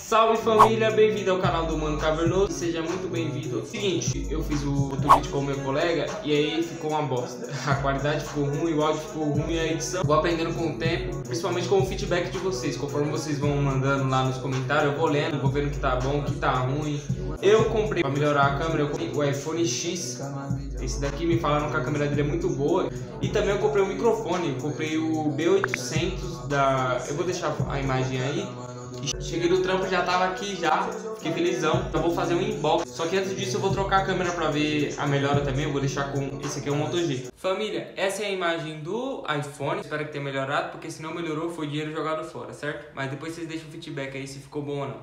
Salve família, bem-vindo ao canal do Mano Cavernoso, seja muito bem-vindo. Seguinte, eu fiz o outro vídeo com o meu colega e aí ficou uma bosta. A qualidade ficou ruim, o áudio ficou ruim, a edição. Vou aprendendo com o tempo, principalmente com o feedback de vocês. Conforme vocês vão mandando lá nos comentários, eu vou lendo, vou vendo o que tá bom, o que tá ruim. Eu comprei, pra melhorar a câmera, eu comprei o iPhone X. Esse daqui me falaram que a câmera dele é muito boa. E também eu comprei o microfone, eu comprei o B800 da... Eu vou deixar a imagem aí. Cheguei no trampo, já tava aqui já, fiquei felizão. Então vou fazer um unboxing. Só que antes disso eu vou trocar a câmera pra ver a melhora também. Eu vou deixar com... Esse aqui é o Moto G. Família, essa é a imagem do iPhone. Espero que tenha melhorado, porque se não melhorou foi dinheiro jogado fora, certo? Mas depois vocês deixam o feedback aí se ficou bom ou não.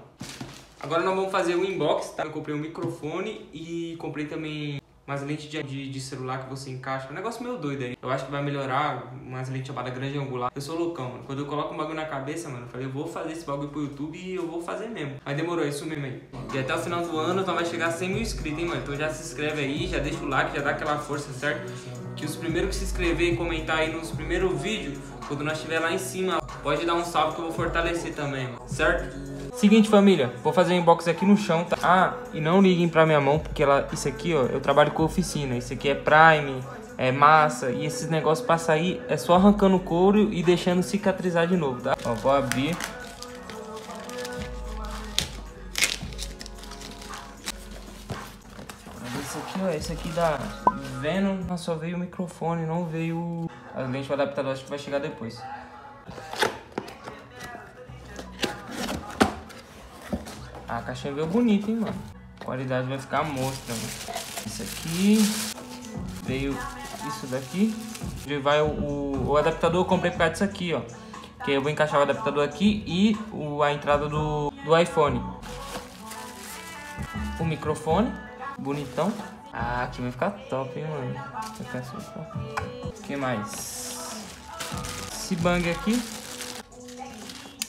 Agora nós vamos fazer o unboxing, tá? Eu comprei um microfone e comprei também umas lentes de celular que você encaixa. Um negócio meio doido aí. Eu acho que vai melhorar umas lentes chamadas grande angular. Eu sou loucão, mano. Quando eu coloco um bagulho na cabeça, mano, eu falei, eu vou fazer esse bagulho pro YouTube e eu vou fazer mesmo. Mas demorou, é isso mesmo aí. E até o final do ano nós vai chegar a 100 mil inscritos, hein, mano. Então já se inscreve aí, já deixa o like, já dá aquela força, certo? Que os primeiros que se inscrever e comentar aí nos primeiros vídeos, quando nós estiver lá em cima, pode dar um salve que eu vou fortalecer também, mano. Certo? Seguinte família, vou fazer um unboxing aqui no chão, tá? Ah, e não liguem pra minha mão, porque isso aqui, ó, eu trabalho com oficina. Isso aqui é prime, é massa, e esses negócios pra sair é só arrancando o couro e deixando cicatrizar de novo, tá? Ó, vou abrir. Esse aqui, ó, esse aqui da Venom, só veio o microfone, não veio as lentes do adaptador, acho que vai chegar depois. A caixinha veio bonita, hein, mano. A qualidade vai ficar monstra, mano. Isso aqui. Veio isso daqui. E vai o adaptador, eu comprei por causa disso aqui, ó. Que eu vou encaixar o adaptador aqui e a entrada do iPhone. O microfone, bonitão. Ah, aqui vai ficar top, hein, mano. Vai ficar super. O que mais? Esse bang aqui.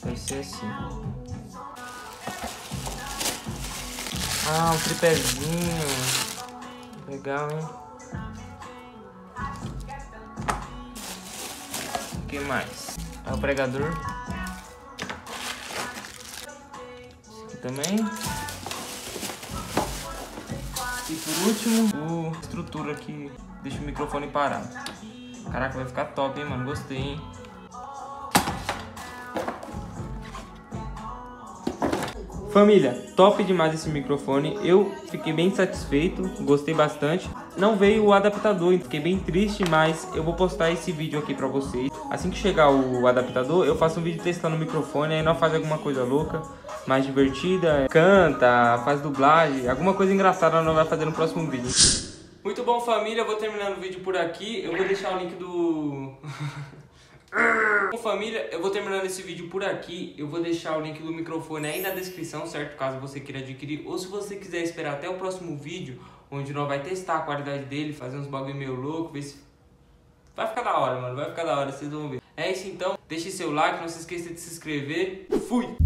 Vai ser assim. Ah, um tripézinho. Legal, hein? O que mais? Ah, o pregador. Esse aqui também. E por último, a estrutura que deixa o microfone parado. Caraca, vai ficar top, hein, mano? Gostei, hein? Família, top demais esse microfone, eu fiquei bem satisfeito, gostei bastante. Não veio o adaptador, fiquei bem triste, mas eu vou postar esse vídeo aqui pra vocês. Assim que chegar o adaptador, eu faço um vídeo testando o microfone, aí nós fazemos alguma coisa louca, mais divertida, canta, faz dublagem, alguma coisa engraçada nós vamos fazer no próximo vídeo. Muito bom família, eu vou terminando o vídeo por aqui, eu vou deixar o link do... Bom família, eu vou terminando esse vídeo por aqui. Eu vou deixar o link do microfone aí na descrição, certo? Caso você queira adquirir, ou se você quiser esperar até o próximo vídeo, onde nós vai testar a qualidade dele, fazer uns bagulho meio louco, ver se... Vai ficar da hora, mano, vai ficar da hora, vocês vão ver. É isso então, deixe seu like, não se esqueça de se inscrever. Fui!